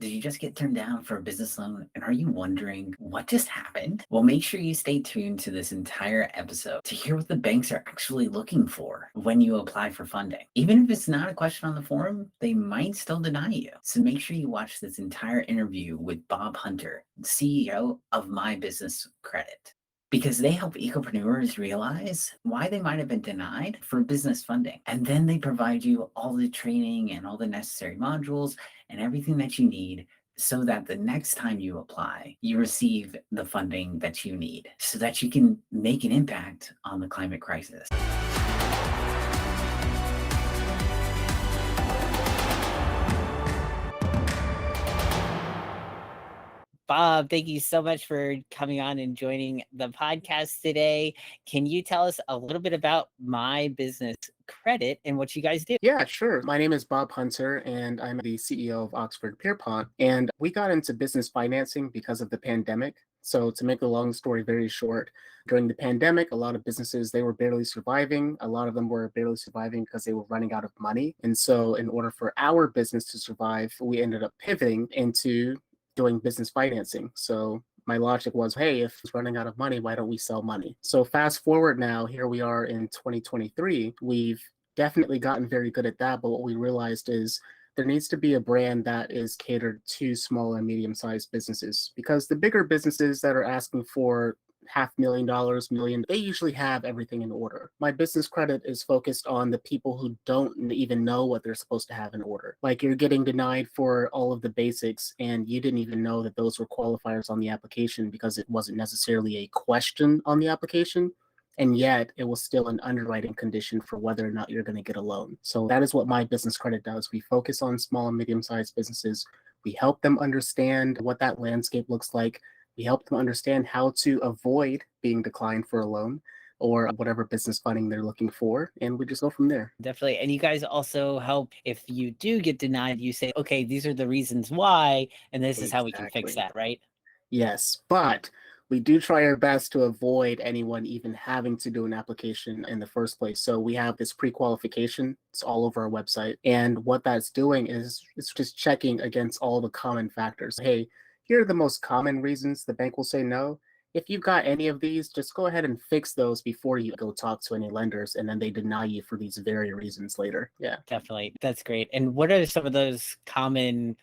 Did you just get turned down for a business loan? And are you wondering what just happened? Well, make sure you stay tuned to this entire episode to hear what the banks are actually looking for when you apply for funding. Even if it's not a question on the form, they might still deny you. So make sure you watch this entire interview with Bob Hunter, CEO of My Business Credit, because they help ecopreneurs realize why they might have been denied for business funding. And then they provide you all the training and all the necessary modules and everything that you need so that the next time you apply, you receive the funding that you need so that you can make an impact on the climate crisis. Bob, thank you so much for coming on and joining the podcast today. Can you tell us a little bit about My Business Credit and what you guys do? Yeah, sure. My name is Bob Hunter, and I'm the CEO of Oxford Pierpont. And we got into business financing because of the pandemic. So to make the long story very short, during the pandemic, a lot of businesses, they were barely surviving. A lot of them were barely surviving because they were running out of money. And so in order for our business to survive, we ended up pivoting into doing business financing. So my logic was, hey, if it's running out of money, why don't we sell money? So fast forward now, here we are in 2023. We've definitely gotten very good at that. But what we realized is there needs to be a brand that is catered to small and medium-sized businesses, because the bigger businesses that are asking for $500,000, million, they usually have everything in order. My business credit is focused on the people who don't even know what they're supposed to have in order. Like, you're getting denied for all of the basics and you didn't even know that those were qualifiers on the application because it wasn't necessarily a question on the application. And yet it was still an underwriting condition for whether or not you're going to get a loan. So that is what My Business Credit does. We focus on small and medium-sized businesses. We help them understand what that landscape looks like. We help them understand how to avoid being declined for a loan or whatever business funding they're looking for. And we just go from there. Definitely. And you guys also help if you do get denied, you say, okay, these are the reasons why, and this is how we can fix that, right? Yes, but we do try our best to avoid anyone even having to do an application in the first place. So we have this pre-qualification. It's all over our website. And what that's doing is it's just checking against all the common factors. Hey, here are the most common reasons the bank will say no. If you've got any of these, just go ahead and fix those before you go talk to any lenders, and then they deny you for these very reasons later. Yeah. Definitely. That's great. And what are some of those common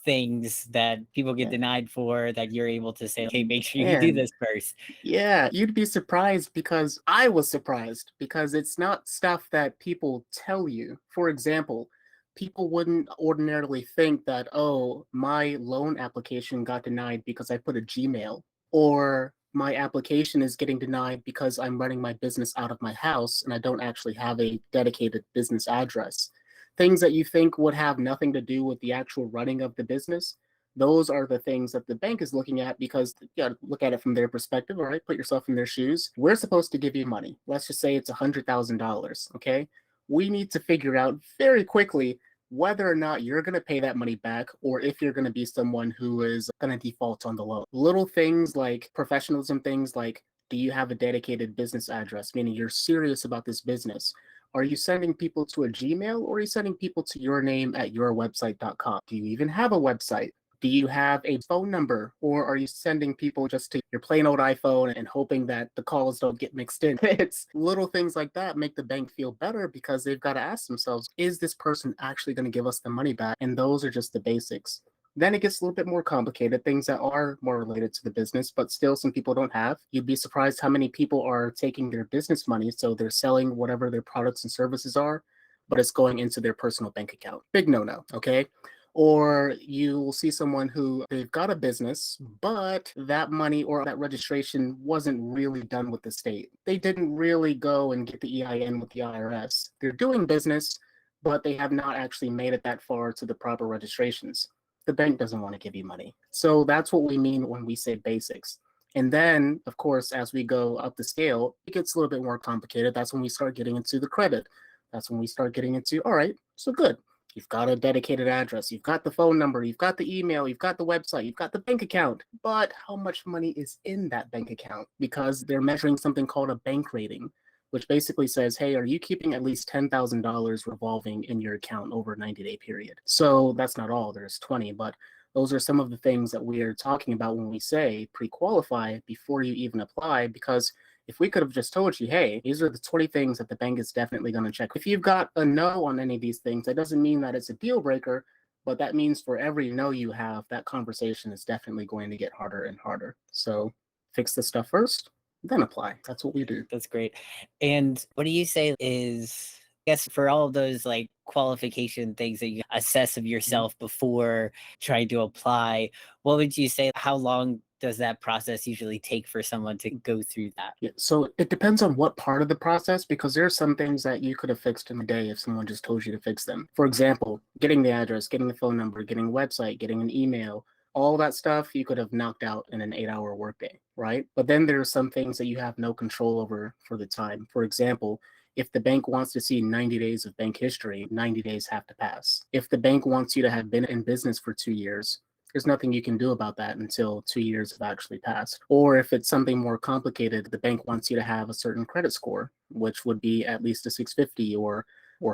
things that people get denied for that you're able to say, okay, make sure you do this first? Yeah, you'd be surprised, because I was surprised, because it's not stuff that people tell you. For example, people wouldn't ordinarily think that, oh, my loan application got denied because I put a Gmail, or my application is getting denied because I'm running my business out of my house and I don't actually have a dedicated business address. Things that you think would have nothing to do with the actual running of the business, those are the things that the bank is looking at, because you got to look at it from their perspective. All right, put yourself in their shoes. We're supposed to give you money. Let's just say it's $100,000. Okay, we need to figure out very quickly whether or not you're going to pay that money back, or if you're going to be someone who is going to default on the loan. Little things like professionalism, things like, do you have a dedicated business address, meaning you're serious about this business? Are you sending people to a Gmail, or are you sending people to your name at yourwebsite.com? Do you even have a website? Do you have a phone number, or are you sending people just to your plain old iPhone and hoping that the calls don't get mixed in? It's little things like that make the bank feel better, because they've got to ask themselves, is this person actually going to give us the money back? And those are just the basics. Then it gets a little bit more complicated, things that are more related to the business, but still some people don't have. You'd be surprised how many people are taking their business money, so they're selling whatever their products and services are, but it's going into their personal bank account. Big no-no, okay? Or you will see someone who, they've got a business, but that money or that registration wasn't really done with the state. They didn't really go and get the EIN with the IRS. They're doing business, but they have not actually made it that far to the proper registrations. The bank doesn't want to give you money. So that's what we mean when we say basics. And then, of course, as we go up the scale, it gets a little bit more complicated. That's when we start getting into the credit. That's when we start getting into, all right, so good. You've got a dedicated address, you've got the phone number, you've got the email, you've got the website, you've got the bank account. But how much money is in that bank account? Because they're measuring something called a bank rating, which basically says, hey, are you keeping at least $10,000 revolving in your account over a 90-day period? So that's not all, there's 20, but Those are some of the things that we are talking about when we say pre-qualify before you even apply, because if we could have just told you, hey, these are the 20 things that the bank is definitely going to check. If you've got a no on any of these things, that doesn't mean that it's a deal breaker, but that means for every no you have, that conversation is definitely going to get harder and harder. So fix the stuff first, then apply. That's what we do. That's great. And what do you say is, I guess, for all of those like qualification things that you assess of yourself before trying to apply, what would you say, how long does that process usually take for someone to go through that? Yeah, so it depends on what part of the process, because there are some things that you could have fixed in a day if someone just told you to fix them. For example, getting the address, getting the phone number, getting a website, getting an email, all that stuff you could have knocked out in an 8-hour workday, right? But then there are some things that you have no control over for the time. For example, if the bank wants to see 90 days of bank history, 90 days have to pass. If the bank wants you to have been in business for 2 years, there's nothing you can do about that until 2 years have actually passed. Or if it's something more complicated, the bank wants you to have a certain credit score, which would be at least a 650 or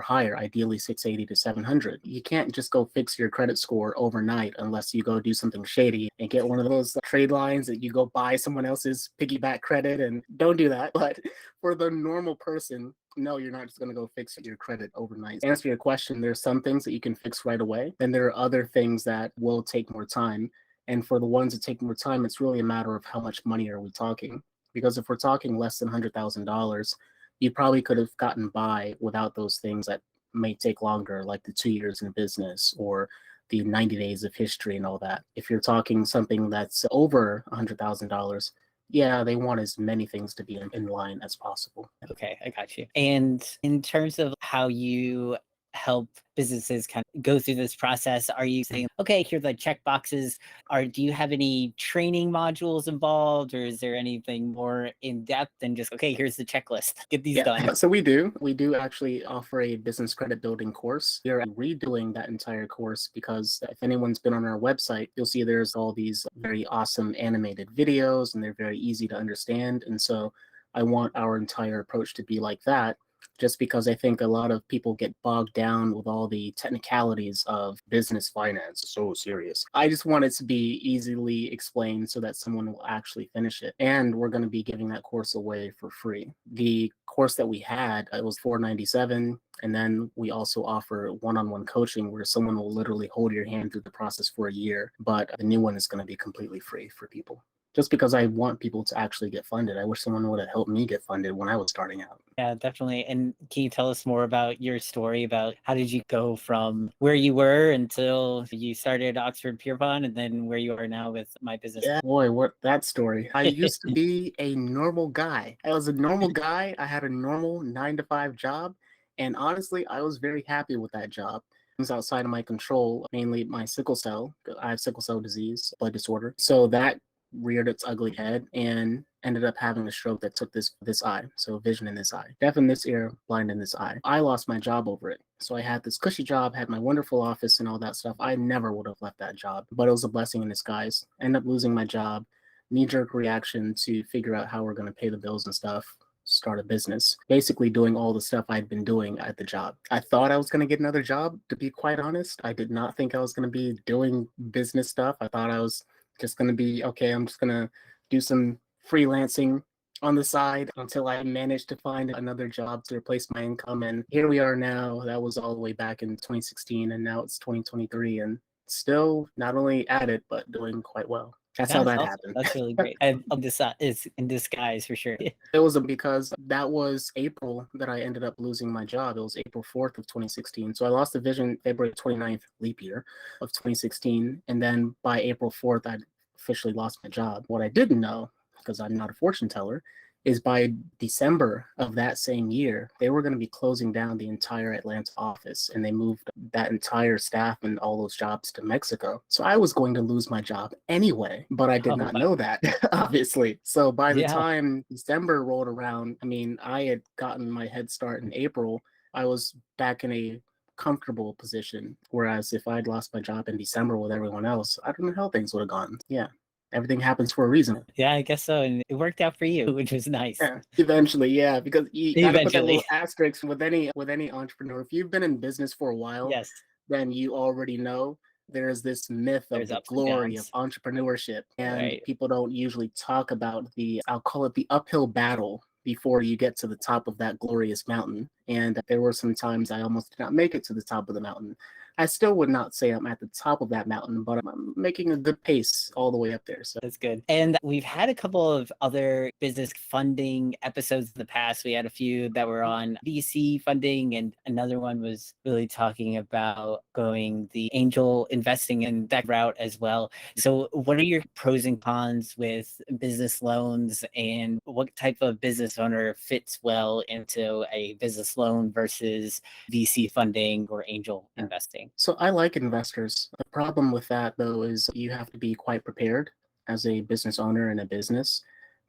higher, ideally 680 to 700. You can't just go fix your credit score overnight unless you go do something shady and get one of those trade lines that you go buy someone else's piggyback credit, and don't do that. But for the normal person, no, you're not just going to go fix your credit overnight. To answer your question, there's some things that you can fix right away. Then there are other things that will take more time. And for the ones that take more time, it's really a matter of how much money are we talking? Because if we're talking less than $100,000, you probably could have gotten by without those things that may take longer, like the 2 years in business or the 90 days of history and all that. If you're talking something that's over $100,000, yeah, they want as many things to be in line as possible. Okay, I got you. And in terms of how you help businesses kind of go through this process, are you saying, okay, here are the check boxes? Do you have any training modules involved, or is there anything more in depth than just, okay, here's the checklist, get these done? So we do actually offer a business credit building course. We are redoing that entire course because if anyone's been on our website, you'll see there's all these very awesome animated videos and they're very easy to understand. And so I want our entire approach to be like that, just because I think a lot of people get bogged down with all the technicalities of business finance. So serious. I just want it to be easily explained so that someone will actually finish it. And we're going to be giving that course away for free. The course that we had, it was $497. And then we also offer one-on-one coaching where someone will literally hold your hand through the process for a year. But the new one is going to be completely free for people. Just because I want people to actually get funded. I wish someone would have helped me get funded when I was starting out. Yeah, definitely. And can you tell us more about your story about how did you go from where you were until you started Oxford Pierpont and then where you are now with My Business? Yeah, boy, what that story. I used to be a normal guy. I was a normal guy. I had a normal 9-to-5 job. And honestly, I was very happy with that job. Things outside of my control, mainly my sickle cell. I have sickle cell disease, blood disorder. So that reared its ugly head and ended up having a stroke that took this eye, so vision in this eye, deaf in this ear, blind in this eye. I lost my job over it. So I had this cushy job, had my wonderful office and all that stuff. I never would have left that job, but it was a blessing in disguise. End up losing my job, knee-jerk reaction to figure out how we're going to pay the bills and stuff, start a business, basically doing all the stuff I'd been doing at the job. I thought I was going to get another job, to be quite honest. I did not think I was going to be doing business stuff. I thought I was just going to be, okay, I'm just going to do some freelancing on the side until I managed to find another job to replace my income. And here we are now. That was all the way back in 2016, and now it's 2023, and still not only at it, but doing quite well. That's how that happened. That's really great. And this is in disguise for sure. It was because that was April that I ended up losing my job. It was April 4th of 2016. So I lost the vision February 29th, leap year of 2016. And then by April 4th, I'd officially lost my job. What I didn't know, because I'm not a fortune teller, is by December of that same year, they were going to be closing down the entire Atlanta office, and they moved that entire staff and all those jobs to Mexico. So I was going to lose my job anyway, but I did not know that, obviously. So by the time December rolled around, I mean, I had gotten my head start in April. I was back in a comfortable position, whereas if I'd lost my job in December with everyone else, I don't know how things would have gone. Yeah. Everything happens for a reason. Yeah, I guess so. And it worked out for you, which was nice. Yeah, eventually, yeah, because you gotta put that little asterisk with any entrepreneur. If you've been in business for a while, yes, then you already know There's this myth of There's the ups and glory of downs. entrepreneurship, and Right. people don't usually talk about the, I'll call it the uphill battle before you get to the top of that glorious mountain. And there were some times I almost did not make it to the top of the mountain. I still would not say I'm at the top of that mountain, but I'm making a good pace all the way up there. So That's good. And we've had a couple of other business funding episodes in the past. We had a few that were on VC funding, and another one was really talking about going the angel investing in that route as well. So, what are your pros and cons with business loans, and what type of business owner fits well into a business loan versus VC funding or angel investing? So I like investors. The problem with that, though, is you have to be quite prepared as a business owner in a business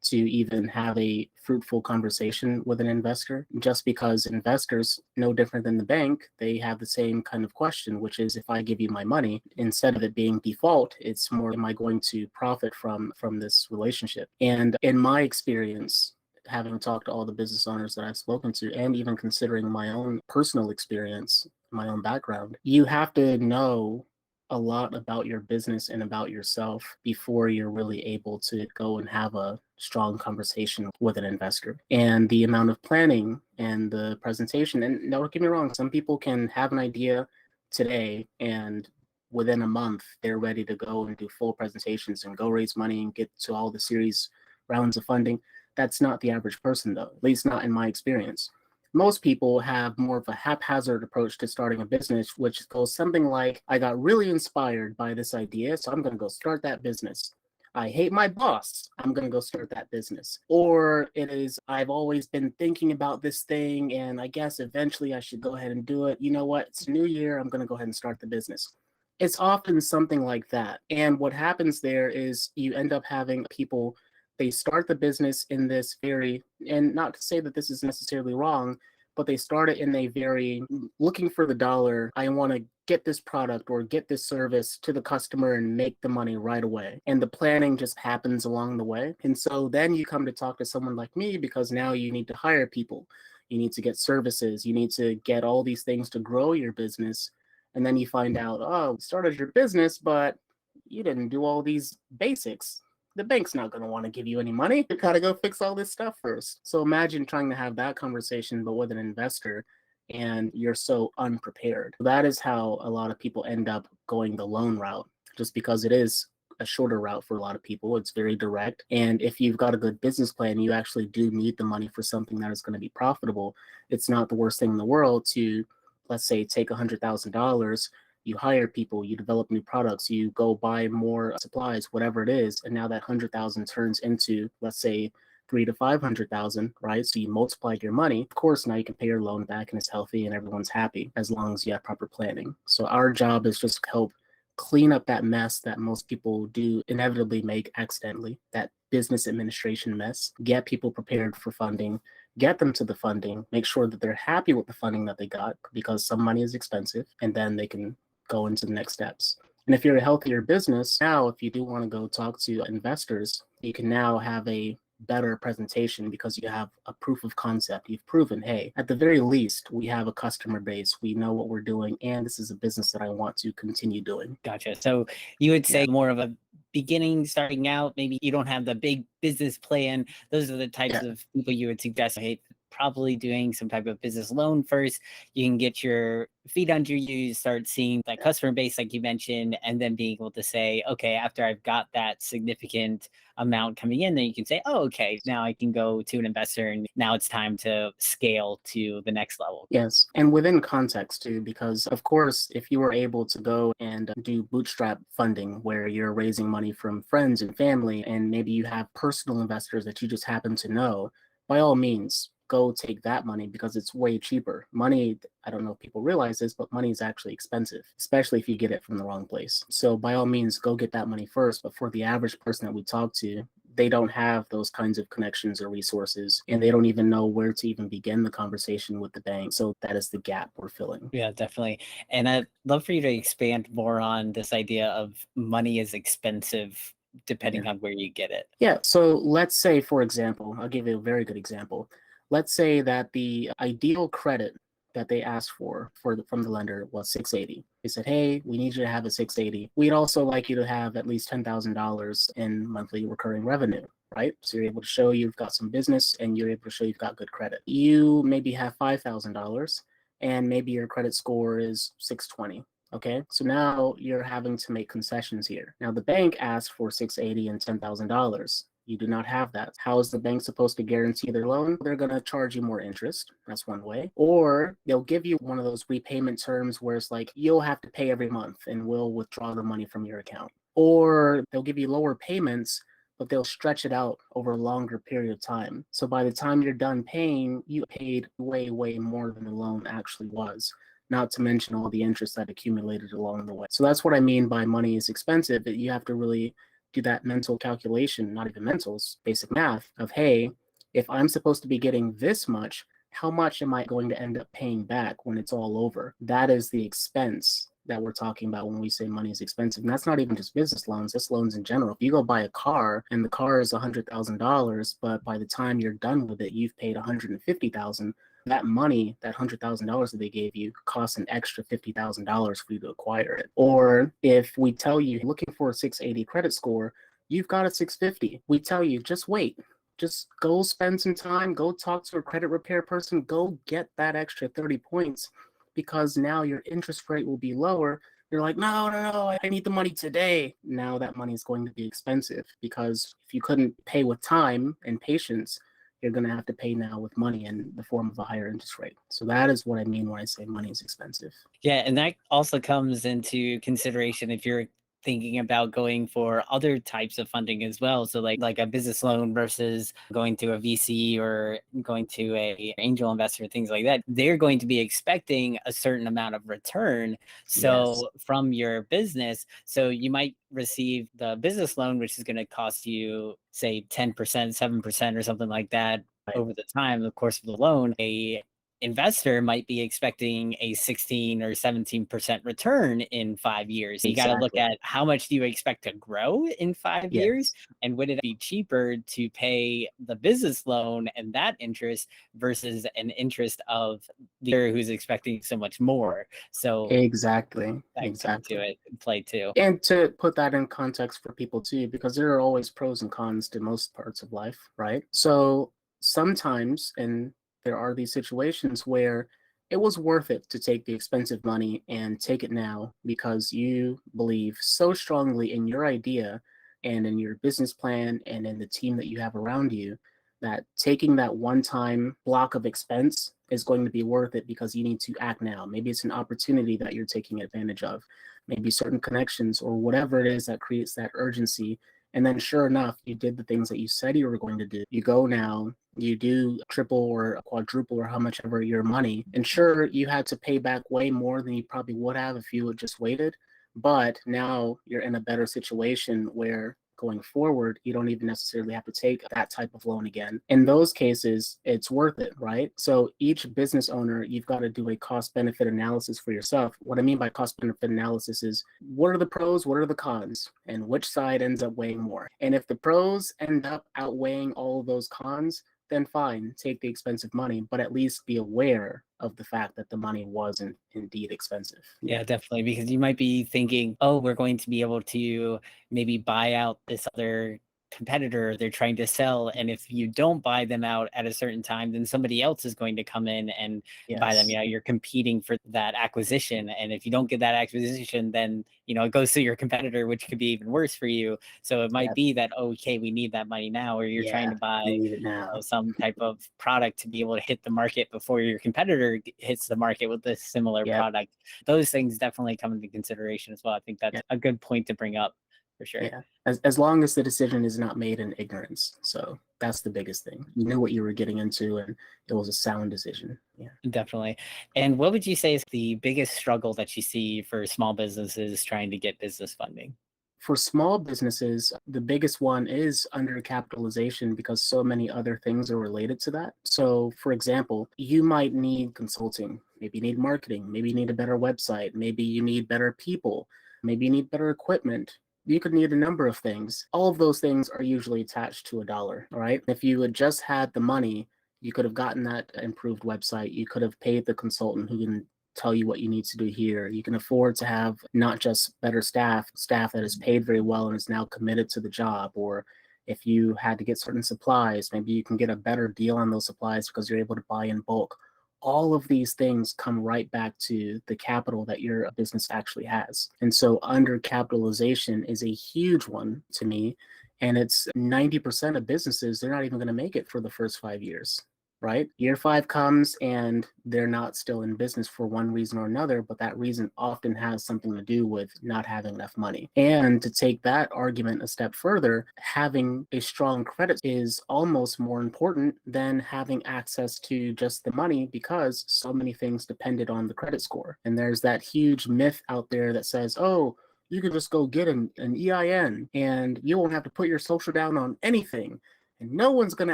to even have a fruitful conversation with an investor. Just because investors, no different than the bank, they have the same kind of question, which is if I give you my money, instead of it being default, it's more, am I going to profit from this relationship? And in my experience, having talked to all the business owners that I've spoken to, and even considering my own personal experience, my own background, you have to know a lot about your business and about yourself before you're really able to go and have a strong conversation with an investor. And the amount of planning and the presentation, and don't get me wrong, some people can have an idea today and within a month they're ready to go and do full presentations and go raise money and get to all the series rounds of funding. That's not the average person, though, at least not in my experience. Most people have more of a haphazard approach to starting a business, which goes something like, I got really inspired by this idea, so I'm going to go start that business. I hate my boss, I'm going to go start that business. Or it is, I've always been thinking about this thing, and I guess eventually I should go ahead and do it. You know what? It's a new year, I'm going to go ahead and start the business. It's often something like that. And what happens there is you end up having people, they start the business in this very, and not to say that this is necessarily wrong, but they start it in a very looking for the dollar. I want to get this product or get this service to the customer and make the money right away. And the planning just happens along the way. And so then you come to talk to someone like me because now you need to hire people. You need to get services. You need to get all these things to grow your business. And then you find out, oh, you started your business, but you didn't do all these basics. The bank's not going to want to give you any money. You got to go fix all this stuff first. So imagine trying to have that conversation, but with an investor, and you're so unprepared. That is how a lot of people end up going the loan route, just because it is a shorter route for a lot of people. It's very direct. And if you've got a good business plan, you actually do need the money for something that is going to be profitable. It's not the worst thing in the world to, let's say, take $100,000, you hire people, you develop new products, you go buy more supplies, whatever it is, and now that 100,000 turns into, let's say, 3 to 500,000, right? So you multiplied your money. Of course, now you can pay your loan back and it's healthy and everyone's happy as long as you have proper planning. So our job is just to help clean up that mess that most people do inevitably make accidentally, that business administration mess, get people prepared for funding, get them to the funding, make sure that they're happy with the funding that they got because some money is expensive, and then they can go into the next steps. And if you're a healthier business, now if you do want to go talk to investors, you can now have a better presentation because you have a proof of concept. You've proven, hey, at the very least, we have a customer base, we know what we're doing, and this is a business that I want to continue doing. Gotcha. So you would say more of a beginning, starting out, maybe you don't have the big business plan. Those are the types of people you would suggest, hey, probably doing some type of business loan first. You can get your feet under you, start seeing that customer base, like you mentioned, and then being able to say, okay, after I've got that significant amount coming in, then you can say, oh, okay, now I can go to an investor and now it's time to scale to the next level. Yes, and within context too, because of course, if you were able to go and do bootstrap funding where you're raising money from friends and family, and maybe you have personal investors that you just happen to know, by all means, go take that money because it's way cheaper. Money, I don't know if people realize this, but money is actually expensive, especially if you get it from the wrong place. So by all means, go get that money first. But for the average person that we talk to, they don't have those kinds of connections or resources, and they don't even know where to even begin the conversation with the bank. So that is the gap we're filling. Yeah, definitely. And I'd love for you to expand more on this idea of money is expensive depending on where you get it. Yeah, so let's say, for example, I'll give you a very good example. Let's say that the ideal credit that they asked for from the lender was 680. They said, hey, we need you to have a 680. We'd also like you to have at least $10,000 in monthly recurring revenue, right? So you're able to show you've got some business and you're able to show you've got good credit. You maybe have $5,000 and maybe your credit score is 620. Okay, so now you're having to make concessions here. Now the bank asked for 680 and $10,000. You do not have that. How is the bank supposed to guarantee their loan? They're going to charge you more interest. That's one way. Or they'll give you one of those repayment terms where it's like, you'll have to pay every month and we'll withdraw the money from your account. Or they'll give you lower payments, but they'll stretch it out over a longer period of time. So by the time you're done paying, you paid way, way more than the loan actually was. Not to mention all the interest that accumulated along the way. So that's what I mean by money is expensive. That you have to really do that mental calculation, not even mentals, basic math of, hey, if I'm supposed to be getting this much, how much am I going to end up paying back when it's all over? That is the expense that we're talking about when we say money is expensive. And that's not even just business loans, that's loans in general. If you go buy a car and the car is $100,000, but by the time you're done with it, you've paid $150,000, that money, that $100,000 that they gave you, costs an extra $50,000 for you to acquire it. Or if we tell you looking for a 680 credit score, you've got a 650. We tell you just wait, just go spend some time, go talk to a credit repair person, go get that extra 30 points, because now your interest rate will be lower. You're like, no, I need the money today. Now that money is going to be expensive, because if you couldn't pay with time and patience, you're going to have to pay now with money in the form of a higher interest rate. So that is what I mean when I say money is expensive. Yeah, and that also comes into consideration if you're thinking about going for other types of funding as well. So like a business loan versus going to a VC or going to a angel investor, things like that. They're going to be expecting a certain amount of return. So from your business, so you might receive the business loan, which is going to cost you say 10%, 7% or something like that over the time, the course of the loan. A investor might be expecting a 16 or 17% return in 5 years. So you got to look at how much do you expect to grow in 5 years, and would it be cheaper to pay the business loan and that interest versus an interest of the other who's expecting so much more. So exactly to it play too. And to put that in context for people too, because there are always pros and cons to most parts of life, right? So sometimes, and there are these situations where it was worth it to take the expensive money and take it now because you believe so strongly in your idea and in your business plan and in the team that you have around you, that taking that one-time block of expense is going to be worth it because you need to act now. Maybe it's an opportunity that you're taking advantage of, maybe certain connections or whatever it is that creates that urgency. And then sure enough, you did the things that you said you were going to do. You go now, you do triple or quadruple or how much ever your money. And sure, you had to pay back way more than you probably would have if you had just waited. But now you're in a better situation where going forward, you don't even necessarily have to take that type of loan again. In those cases, it's worth it, right? So each business owner, you've got to do a cost benefit analysis for yourself. What I mean by cost benefit analysis is what are the pros, what are the cons, and which side ends up weighing more. And if the pros end up outweighing all of those cons, then fine, take the expensive money, but at least be aware of the fact that the money wasn't indeed expensive. Yeah, definitely. Because you might be thinking, oh, we're going to be able to maybe buy out this other competitor they're trying to sell. And if you don't buy them out at a certain time, then somebody else is going to come in and buy them. You know, you're competing for that acquisition. And if you don't get that acquisition, then, you know, it goes to your competitor, which could be even worse for you. So it might be that, okay, we need that money now, or you're trying to buy some type of product to be able to hit the market before your competitor hits the market with a similar product. Those things definitely come into consideration as well. I think that's a good point to bring up. For sure. Yeah, as long as the decision is not made in ignorance. So that's the biggest thing. You knew what you were getting into and it was a sound decision. Yeah, definitely. And what would you say is the biggest struggle that you see for small businesses trying to get business funding? For small businesses, the biggest one is undercapitalization because so many other things are related to that. So, for example, you might need consulting, maybe you need marketing, maybe you need a better website, maybe you need better people, maybe you need better equipment. You could need a number of things. All of those things are usually attached to $1, all right? If you had just had the money You could have gotten that improved website. You could have paid the consultant who can tell you what you need to do here. You can afford to have not just better staff that is paid very well and is now committed to the job. Or if you had to get certain supplies, maybe you can get a better deal on those supplies because you're able to buy in bulk. All of these things come right back to the capital that your business actually has. And so undercapitalization is a huge one to me. And it's 90% of businesses, they're not even going to make it for the first 5 years, right? Year 5 comes and they're not still in business for one reason or another, but that reason often has something to do with not having enough money. And to take that argument a step further, having a strong credit is almost more important than having access to just the money, because so many things depended on the credit score. And there's that huge myth out there that says, oh, you can just go get an EIN and you won't have to put your social down on anything. And no one's going to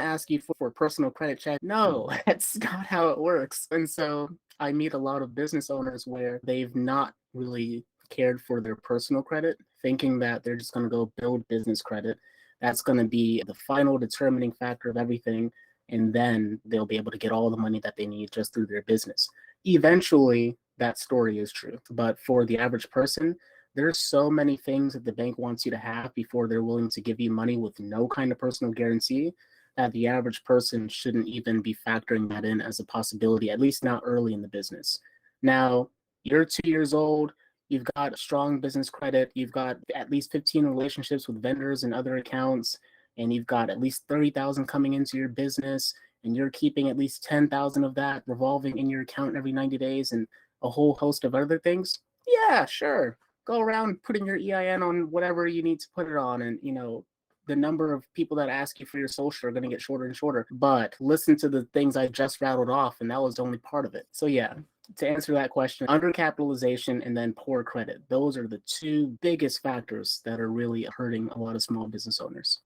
ask you for a personal credit check. No, that's not how it works. And so I meet a lot of business owners where they've not really cared for their personal credit, thinking that they're just going to go build business credit. That's going to be the final determining factor of everything. And then they'll be able to get all the money that they need just through their business. Eventually, that story is true. But for the average person, there's so many things that the bank wants you to have before they're willing to give you money with no kind of personal guarantee, that the average person shouldn't even be factoring that in as a possibility, at least not early in the business. Now, you're 2 years old, you've got strong business credit, you've got at least 15 relationships with vendors and other accounts, and you've got at least 30,000 coming into your business, and you're keeping at least 10,000 of that revolving in your account every 90 days and a whole host of other things. Yeah, sure. Go around putting your EIN on whatever you need to put it on, and the number of people that ask you for your social are going to get shorter and shorter. But listen to the things I just rattled off, and that was only part of it. So yeah, to answer that question, undercapitalization and then poor credit, those are the two biggest factors that are really hurting a lot of small business owners.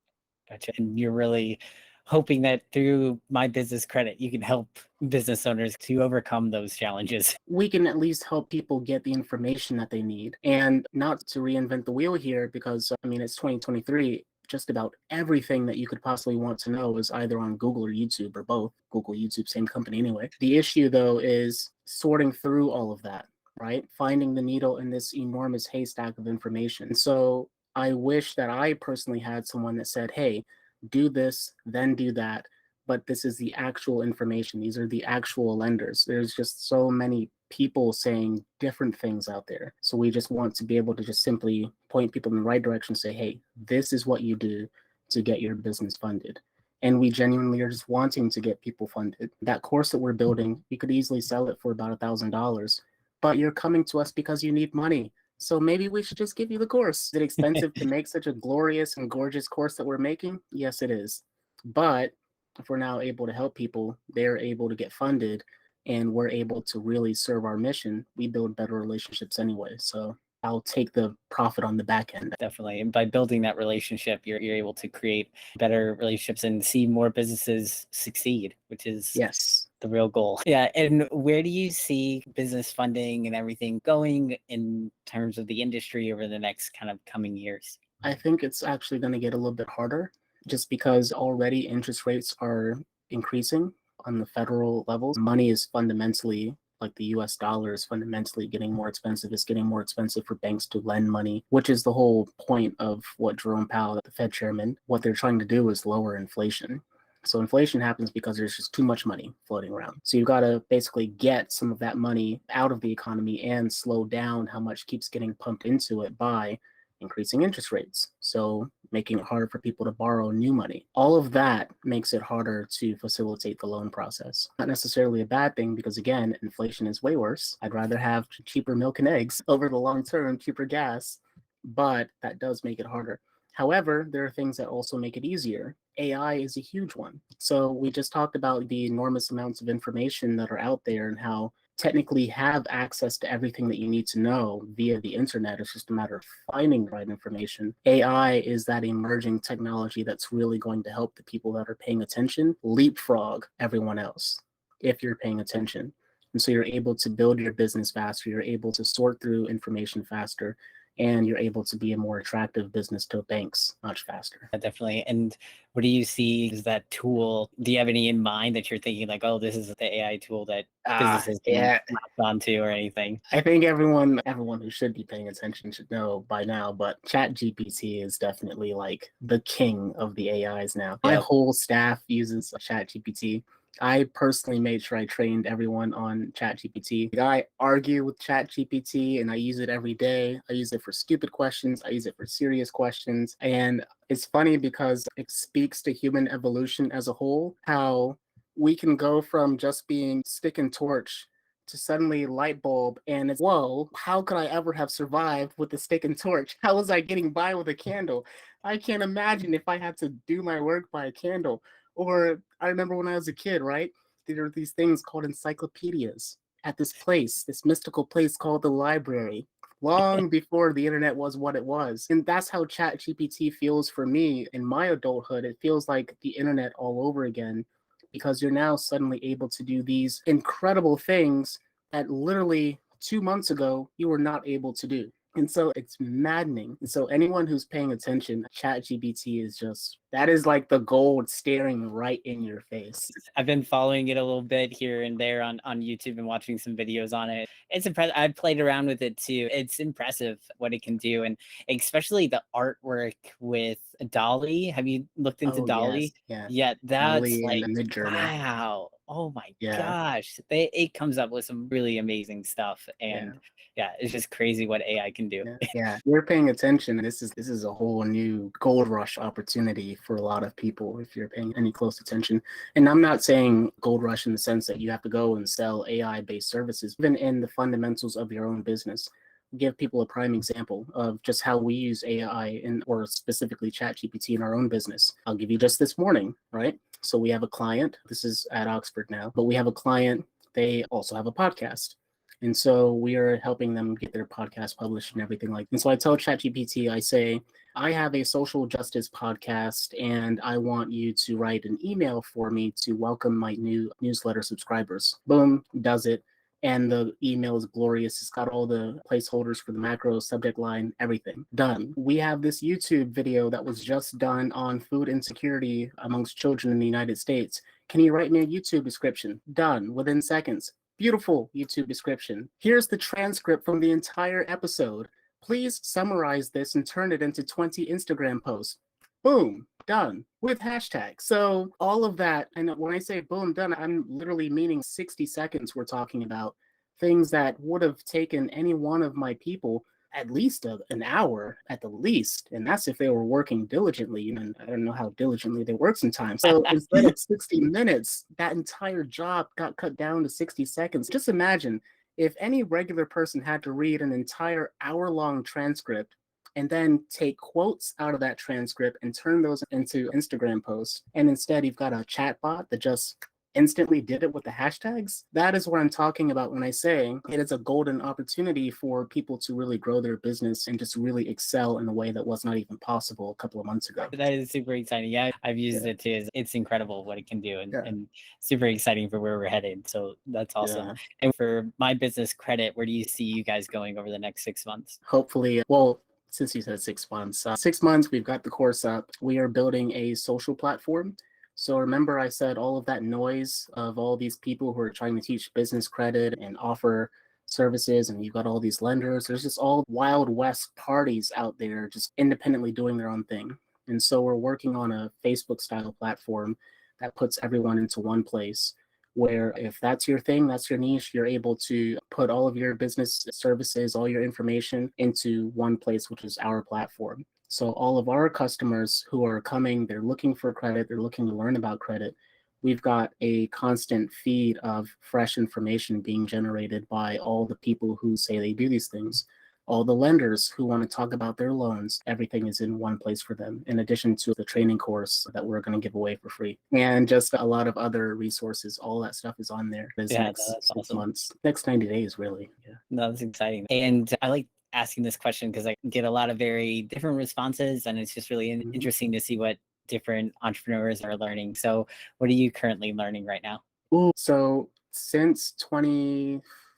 Gotcha. And you're really hoping that through My Business Credit, you can help business owners to overcome those challenges. We can at least help people get the information that they need. And not to reinvent the wheel here, because it's 2023. Just about everything that you could possibly want to know is either on Google or YouTube, or both. Google, YouTube, same company anyway. The issue though is sorting through all of that, right? Finding the needle in this enormous haystack of information. So I wish that I personally had someone that said, hey, do this, then do that. But this is the actual information. These are the actual lenders. There's just so many people saying different things out there. So we just want to be able to just simply point people in the right direction, say, hey, this is what you do to get your business funded. And we genuinely are just wanting to get people funded. That course that we're building, you could easily sell it for about $1,000, but you're coming to us because you need money. So maybe we should just give you the course. Is it expensive to make such a glorious and gorgeous course that we're making? Yes, it is. But if we're now able to help people, they're able to get funded, and we're able to really serve our mission, we build better relationships anyway. So I'll take the profit on the back end. Definitely. And by building that relationship, you're able to create better relationships and see more businesses succeed, which is Yes. the real goal. Yeah. And where do you see business funding and everything going in terms of the industry over the next kind of coming years? I think it's actually going to get a little bit harder, just because already interest rates are increasing on the federal levels. Money is fundamentally, like the US dollar is fundamentally getting more expensive. It's getting more expensive for banks to lend money, which is the whole point of what Jerome Powell, the Fed chairman, what they're trying to do is lower inflation. So inflation happens because there's just too much money floating around. So you've got to basically get some of that money out of the economy and slow down how much keeps getting pumped into it by increasing interest rates. So making it harder for people to borrow new money. All of that makes it harder to facilitate the loan process. Not necessarily a bad thing, because again, inflation is way worse. I'd rather have cheaper milk and eggs over the long term, cheaper gas, but that does make it harder. However, there are things that also make it easier. AI is a huge one. So we just talked about the enormous amounts of information that are out there and how technically have access to everything that you need to know via the internet. It's just a matter of finding the right information. AI is that emerging technology that's really going to help the people that are paying attention leapfrog everyone else if you're paying attention. And so you're able to build your business faster. You're able to sort through information faster. and you're able to be a more attractive business to banks much faster. Definitely. And what do you see as that tool? Do you have any in mind that you're thinking like, oh, this is the AI tool that businesses can Yeah, latch onto or anything? I think everyone who should be paying attention should know by now, but ChatGPT is definitely like the king of the AIs now. My Yep. whole staff uses ChatGPT. I personally made sure I trained everyone on ChatGPT. I argue with ChatGPT and I use it every day. I use it for stupid questions, I use it for serious questions. And it's funny because it speaks to human evolution as a whole, how we can go from just being stick and torch to suddenly light bulb, and it's, whoa, how could I ever have survived with the stick and torch? How was I getting by with a candle? I can't imagine if I had to do my work by a candle. Or I remember when I was a kid, right? There were these things called encyclopedias at this place, this mystical place called the library, long before the internet was what it was. And that's how ChatGPT feels for me in my adulthood. It feels like the internet all over again, because you're now suddenly able to do these incredible things that literally 2 months ago you were not able to do. And so it's maddening. And so anyone who's paying attention, ChatGPT is just, that is like the gold staring right in your face. I've been following it a little bit here and there on YouTube and watching some videos on it. It's impressive. I've played around with it too. It's impressive what it can do, and especially the artwork with Dolly. Have you looked into Oh yes, Dolly? yeah. Yeah, that's Dolly and like, Midjourney. wow. Oh my Yeah, gosh. It comes up with some really amazing stuff. yeah. And yeah, it's just crazy what AI can do. Yeah, you're paying attention. This is a whole new gold rush opportunity for a lot of people if you're paying any close attention. And I'm not saying gold rush in the sense that you have to go and sell AI-based services, even in the fundamentals of your own business. Give people a prime example of just how we use AI or specifically ChatGPT in our own business. I'll give you just this morning, right? So we have a client. This is at Oxford now, but we have a client. They also have a podcast. And so we are helping them get their podcast published and everything like that. And so I tell ChatGPT, I say, I have a social justice podcast and I want you to write an email for me to welcome my new newsletter subscribers. Boom, does it. And the email is glorious. It's got all the placeholders for the macro, subject line, everything done. We have this YouTube video that was just done on food insecurity amongst children in the United States. Can you write me a YouTube description? Done within seconds. Beautiful YouTube description. Here's the transcript from the entire episode. Please summarize this and turn it into 20 Instagram posts. Boom, done with hashtags. So all of that, and when I say boom, done, I'm literally meaning 60 seconds. We're talking about things that would have taken any one of my people at least an hour at the least. And that's if they were working diligently. And I don't know how diligently they work sometimes. So instead of 60 minutes, that entire job got cut down to 60 seconds. Just imagine if any regular person had to read an entire hour-long transcript and then take quotes out of that transcript and turn those into Instagram posts. And instead, you've got a chatbot that just instantly did it with the hashtags. That is what I'm talking about when I say it is a golden opportunity for people to really grow their business and just really excel in a way that was not even possible a couple of months ago. That is super exciting. Yeah, I've used it too. It's incredible what it can do, Yeah. and super exciting for where we're headed. So that's awesome. Yeah. And for my business credit, where do you see you guys going over the next 6 months? Hopefully, well, since you said 6 months, 6 months, we've got the course up. We are building a social platform. So remember I said all of that noise of all these people who are trying to teach business credit and offer services, and you've got all these lenders. There's just all Wild West parties out there just independently doing their own thing. And so we're working on a Facebook style platform that puts everyone into one place, where if that's your thing, that's your niche, you're able to put all of your business services, all your information into one place, which is our platform. So all of our customers who are coming, they're looking for credit, they're looking to learn about credit. We've got a constant feed of fresh information being generated by all the people who say they do these things. All the lenders who want to talk about their loans, everything is in one place for them, in addition to the training course that we're going to give away for free. And just a lot of other resources. All that stuff is on there. This next that's 6 awesome. months, next 90 days, really. Yeah. No, that's exciting. And I like asking this question because I get a lot of very different responses, and it's just really interesting to see what different entrepreneurs are learning. So what are you currently learning right now? Ooh, so since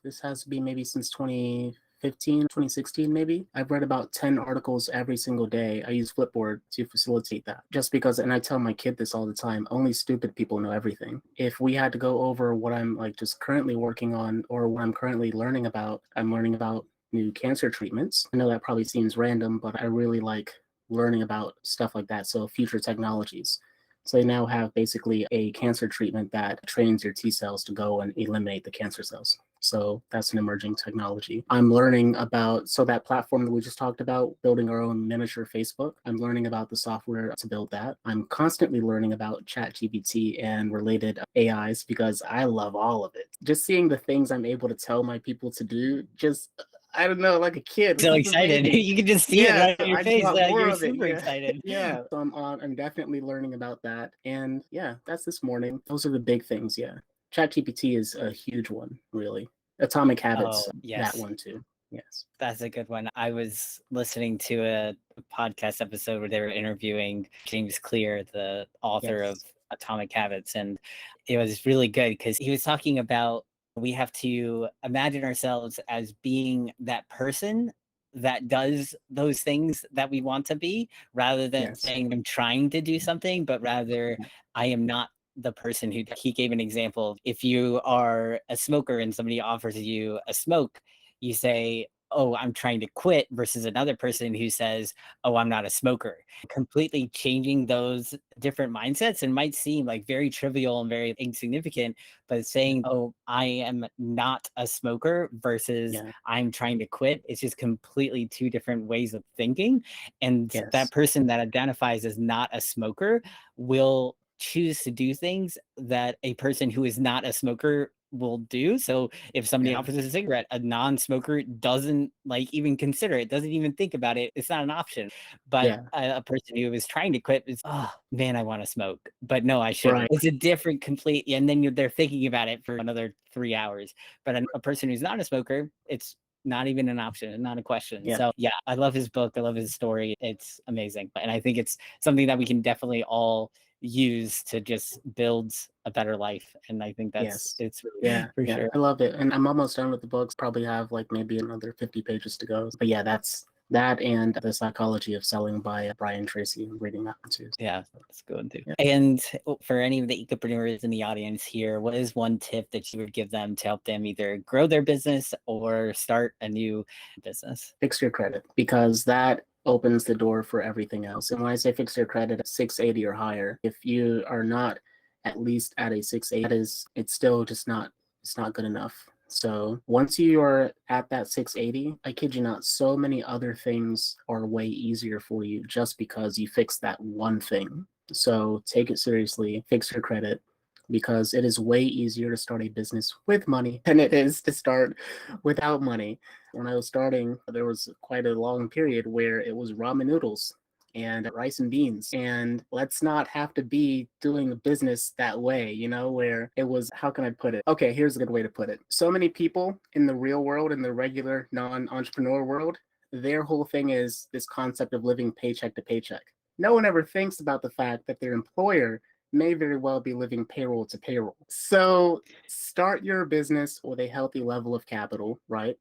this has to be maybe since 2015, 2016 maybe. I've read about 10 articles every single day. I use Flipboard to facilitate that. Just because, and I tell my kid this all the time, only stupid people know everything. If we had to go over what I'm like just currently working on or what I'm currently learning about, I'm learning about new cancer treatments. I know that probably seems random, but I really like learning about stuff like that. So future technologies. So they now have basically a cancer treatment that trains your T cells to go and eliminate the cancer cells. So that's an emerging technology. I'm learning about, so that platform that we just talked about, building our own miniature Facebook, I'm learning about the software to build that. I'm constantly learning about ChatGPT and related AIs because I love all of it. Just seeing the things I'm able to tell my people to do, just I don't know, like a kid. So This is excited. amazing. You can just see it Yeah, right on your I just face. want more You're of it. super Yeah, excited. yeah. So I'm definitely learning about that, and yeah, that's this morning. Those are the big things. Yeah, ChatGPT is a huge one, really. Atomic Habits, Oh, that yes. one too. Yes. That's a good one. I was listening to a podcast episode where they were interviewing James Clear, the author of Yes. Atomic Habits, and it was really good because he was talking about we have to imagine ourselves as being that person that does those things that we want to be, rather than Yes. saying I'm trying to do something, but rather I am not the person who. He gave an example. If you are a smoker and somebody offers you a smoke, you say, oh, I'm trying to quit, versus another person who says, oh, I'm not a smoker. Completely changing those different mindsets, and might seem like very trivial and very insignificant, but saying, oh, I am not a smoker versus Yeah. I'm trying to quit, it's just completely two different ways of thinking. And Yes. that person that identifies as not a smoker will choose to do things that a person who is not a smoker will do. So if somebody Yeah. offers a cigarette, a non-smoker doesn't like even consider it, doesn't even think about it. It's not an option. But Yeah. a person who is trying to quit is, oh man, I want to smoke, but no, I shouldn't. Right. It's a different complete, and then they're thinking about it for another 3 hours. But a person who's not a smoker, it's not even an option, not a question. Yeah. So yeah, I love his book. I love his story. It's amazing. And I think it's something that we can definitely all use to just build a better life. And I think Yes. it's Yeah. for Yeah. sure. I love it. And I'm almost done with the books. Probably have like maybe another 50 pages to go. But yeah, that's that and The Psychology of Selling by Brian Tracy. I'm reading that one too. Yeah, that's good too. Yeah. And for any of the ecopreneurs in the audience here, what is one tip that you would give them to help them either grow their business or start a new business? Fix your credit, because that opens the door for everything else. And when I say fix your credit at 680 or higher, if you are not at least at a 680, it's still just not, it's not good enough. So once you are at that 680, I kid you not, so many other things are way easier for you just because you fixed that one thing. So take it seriously, fix your credit, because it is way easier to start a business with money than it is to start without money. When I was starting, there was quite a long period where it was ramen noodles and rice and beans. And let's not have to be doing a business that way, you know, where it was, how can I put it? Okay, here's a good way to put it. So many people in the real world, in the regular non-entrepreneur world, their whole thing is this concept of living paycheck to paycheck. No one ever thinks about the fact that their employer may very well be living payroll to payroll. So start your business with a healthy level of capital, right?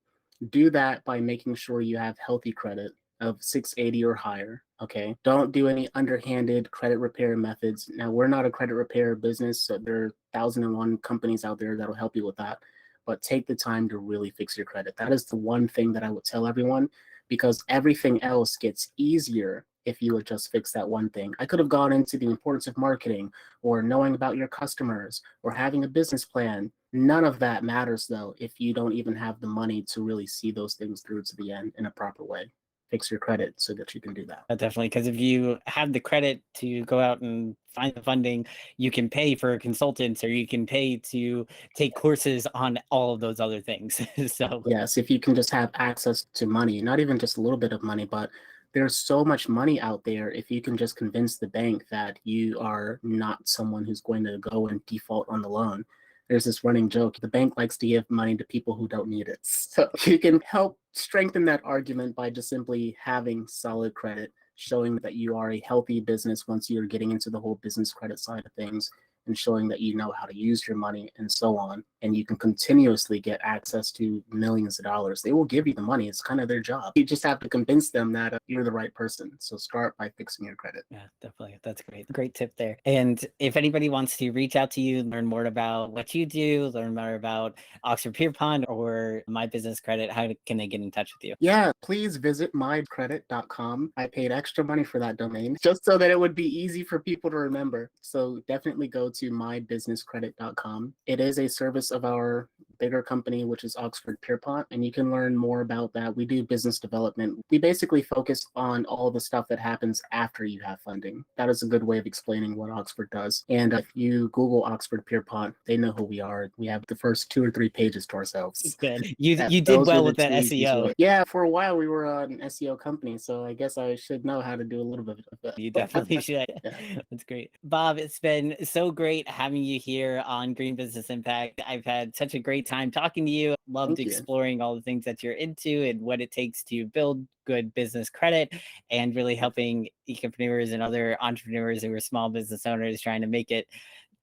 Do that by making sure you have healthy credit of 680 or higher. Okay. Don't do any underhanded credit repair methods. Now, we're not a credit repair business, so there are 1,001 companies out there that'll help you with that. But take the time to really fix your credit. That is the one thing that I would tell everyone, because everything else gets easier if you would just fix that one thing. I could have gone into the importance of marketing or knowing about your customers or having a business plan. None of that matters though if you don't even have the money to really see those things through to the end in a proper way. Fix your credit so that you can do that. Definitely, because if you have the credit to go out and find the funding, you can pay for consultants, or you can pay to take courses on all of those other things. So yes, if you can just have access to money, not even just a little bit of money, but there's so much money out there. If you can just convince the bank that you are not someone who's going to go and default on the loan. There's this running joke. The bank likes to give money to people who don't need it. So you can help strengthen that argument by just simply having solid credit, showing that you are a healthy business once you're getting into the whole business credit side of things, and showing that you know how to use your money and so on. And you can continuously get access to millions of dollars. They will give you the money. It's kind of their job. You just have to convince them that you're the right person. So start by fixing your credit. Yeah, definitely. That's great. Great tip there. And if anybody wants to reach out to you, learn more about what you do, learn more about Oxford Pierpont or My Business Credit, how can they get in touch with you? Yeah, please visit mycredit.com. I paid extra money for that domain just so that it would be easy for people to remember. So definitely go to mybusinesscredit.com. It is a service of our bigger company, which is Oxford Pierpont, and you can learn more about that. We do business development. We basically focus on all the stuff that happens after you have funding. That is a good way of explaining what Oxford does. And if you Google Oxford Pierpont, they know who we are. We have the first 2 or 3 pages to ourselves. Good. You did Those well are with the that two easiest SEO. ways. Yeah, for a while we were an SEO company, so I guess I should know how to do a little bit of that. You definitely should. Yeah. That's great. Bob, it's been so great having you here on Green Business Impact. I've had such a great time talking to you. Loved Thank you. exploring all the things that you're into and what it takes to build good business credit and really helping ecopreneurs and other entrepreneurs who are small business owners trying to make it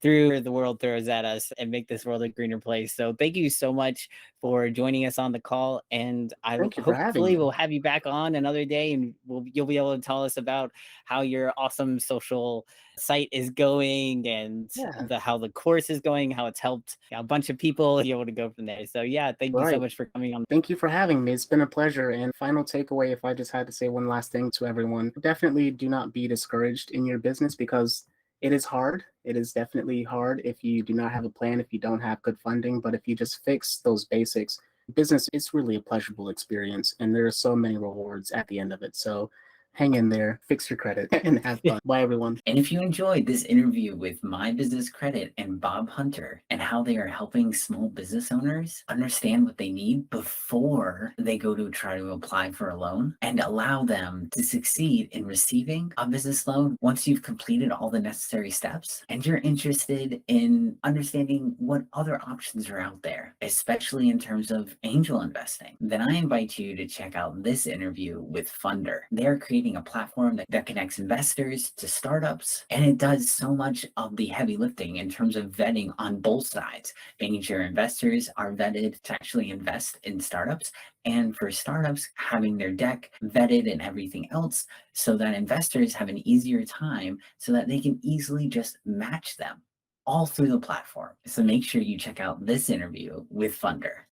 through the world throws at us and make this world a greener place. So thank you so much for joining us on the call. And I Thank you for having hopefully me. will have you back on another day and you'll be able to tell us about how your awesome social site is going and Yeah. how the course is going, how it's helped a bunch of people be able to go from there. So yeah, thank you so Right. much for coming on. Thank you for having me. It's been a pleasure. And final takeaway, if I just had to say one last thing to everyone, definitely do not be discouraged in your business because it is hard. It is definitely hard if you do not have a plan, if you don't have good funding. But if you just fix those basics, business is really a pleasurable experience. And there are so many rewards at the end of it. So hang in there, fix your credit, and have fun. Bye, everyone. And if you enjoyed this interview with My Business Credit and Bob Hunter and how they are helping small business owners understand what they need before they go to try to apply for a loan and allow them to succeed in receiving a business loan once you've completed all the necessary steps and you're interested in understanding what other options are out there, especially in terms of angel investing, then I invite you to check out this interview with Funder. They're creating a platform that connects investors to startups, and it does so much of the heavy lifting in terms of vetting on both sides, making sure investors are vetted to actually invest in startups, and for startups having their deck vetted and everything else so that investors have an easier time so that they can easily just match them all through the platform. So make sure you check out this interview with Funder.